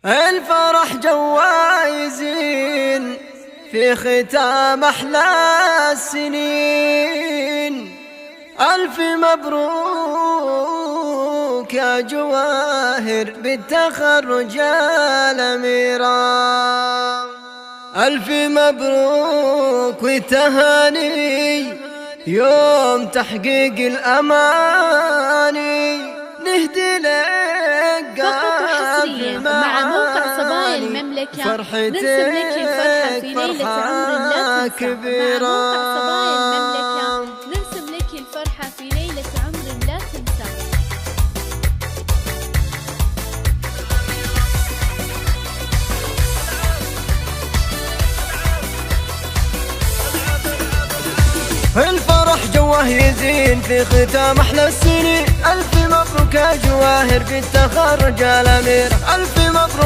الفرح جوايزين في ختام أحلى السنين. ألف مبروك يا جواهر بالتخرج الأميرة. ألف مبروك وتهاني يوم تحقيق الأماني. نهدي لك حصريا مع موقع صبايا المملكة. نرسم لك الفرحة في ليلة عمر لا تنسى. مع موقع صبايا المملكة نرسم لك الفرحة في ليلة عمر لا تنسى. الفرح جواه يزين في ختام أحلى السنين. ألف مبروك يا جواهر بالتخرج الأميرة. ألف مبروك.